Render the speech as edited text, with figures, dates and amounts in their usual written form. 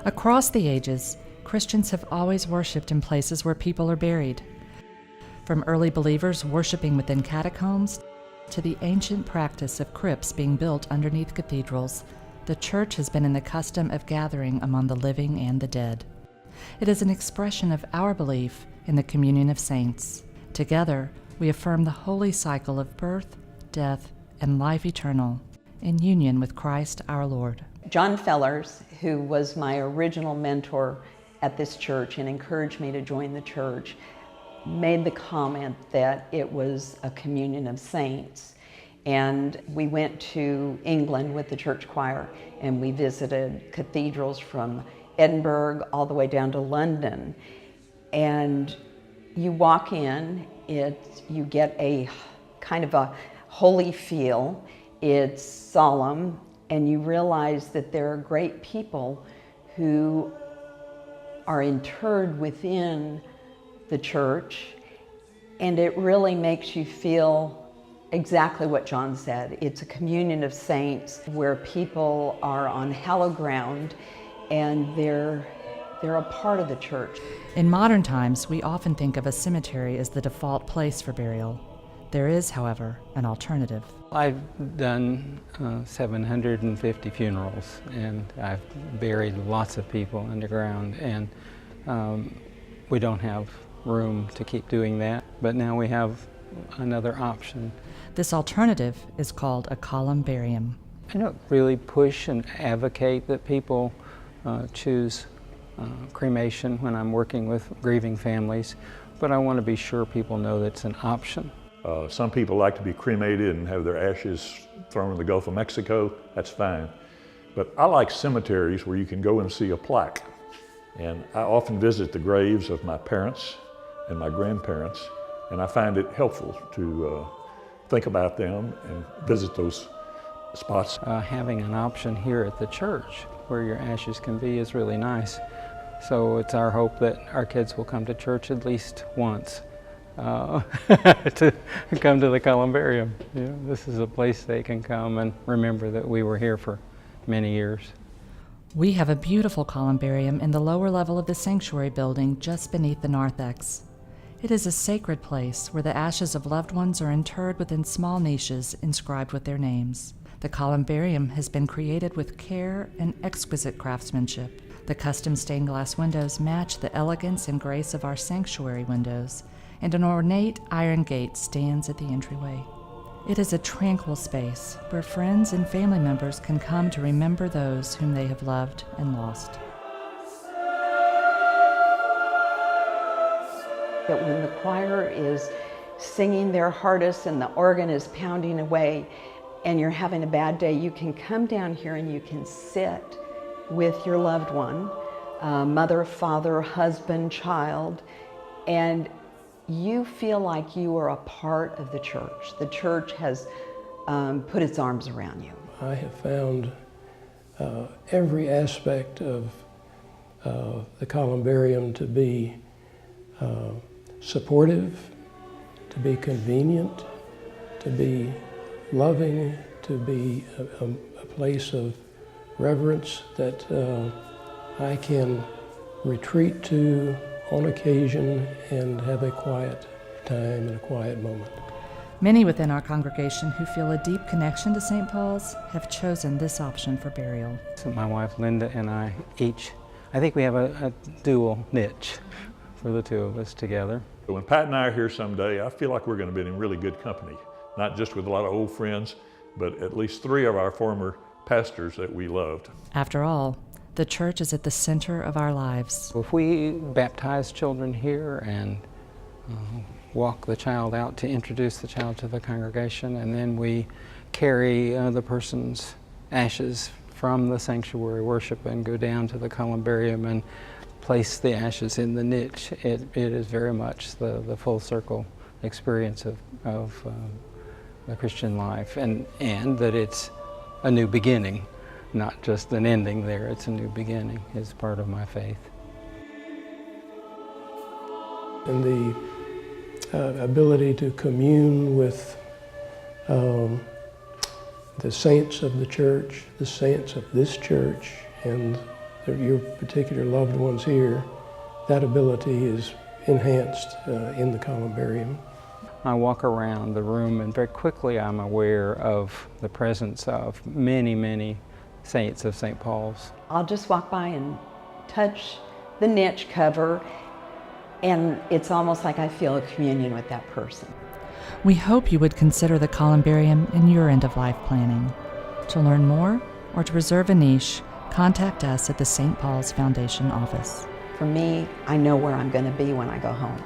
Across the ages, Christians have always worshipped in places where people are buried. From early believers worshiping within catacombs to the ancient practice of crypts being built underneath cathedrals, the Church has been in the custom of gathering among the living and the dead. It is an expression of our belief in the communion of saints. Together, we affirm the holy cycle of birth, death, and life eternal in union with Christ our Lord. John Fellers, who was my original mentor at this church and encouraged me to join the church, made the comment that it was a communion of saints. And we went to England with the church choir and we visited cathedrals from Edinburgh all the way down to London. And you walk in, you get a kind of a holy feel. It's solemn, and you realize that there are great people who are interred within the church, and it really makes you feel exactly what John said. It's a communion of saints where people are on hallowed ground and they're a part of the church. In modern times, we often think of a cemetery as the default place for burial. There is, however, an alternative. I've done 750 funerals, and I've buried lots of people underground, and we don't have room to keep doing that, but now we have another option. This alternative is called a columbarium. I don't really push and advocate that people choose cremation when I'm working with grieving families, but I want to be sure people know that it's an option. Some people like to be cremated and have their ashes thrown in the Gulf of Mexico. That's fine. But I like cemeteries where you can go and see a plaque. And I often visit the graves of my parents and my grandparents, and I find it helpful to think about them and visit those spots. Having an option here at the church where your ashes can be is really nice. So it's our hope that our kids will come to church at least once to come to the Columbarium. You know, this is a place they can come and remember that we were here for many years. We have a beautiful columbarium in the lower level of the sanctuary building just beneath the narthex. It is a sacred place where the ashes of loved ones are interred within small niches inscribed with their names. The columbarium has been created with care and exquisite craftsmanship. The custom stained glass windows match the elegance and grace of our sanctuary windows, and an ornate iron gate stands at the entryway. It is a tranquil space where friends and family members can come to remember those whom they have loved and lost. That when the choir is singing their hardest and the organ is pounding away and you're having a bad day, you can come down here and you can sit with your loved one, mother, father, husband, child, and you feel like you are a part of the church. The church has put its arms around you. I have found every aspect of the columbarium to be supportive, to be convenient, to be loving, to be a place of reverence that I can retreat to on occasion and have a quiet time and a quiet moment. Many within our congregation who feel a deep connection to St. Paul's have chosen this option for burial. So my wife Linda and I think we have a dual niche for the two of us together. When Pat and I are here someday, I feel like we're going to be in really good company, not just with a lot of old friends, but at least 3 of our former pastors that we loved. After all, the church is at the center of our lives. If we baptize children here and walk the child out to introduce the child to the congregation, and then we carry the person's ashes from the sanctuary worship and go down to the columbarium and place the ashes in the niche, it is very much the full circle experience of the Christian life, and that it's a new beginning, not just an ending there. It's a new beginning is part of my faith. And the ability to commune with the saints of the church, the saints of this church, and your particular loved ones here, that ability is enhanced in the columbarium. I walk around the room and very quickly I'm aware of the presence of many, many saints of St. Paul's. I'll just walk by and touch the niche cover, and it's almost like I feel a communion with that person. We hope you would consider the columbarium in your end-of-life planning. To learn more or to reserve a niche, contact us at the St. Paul's Foundation office. For me, I know where I'm going to be when I go home.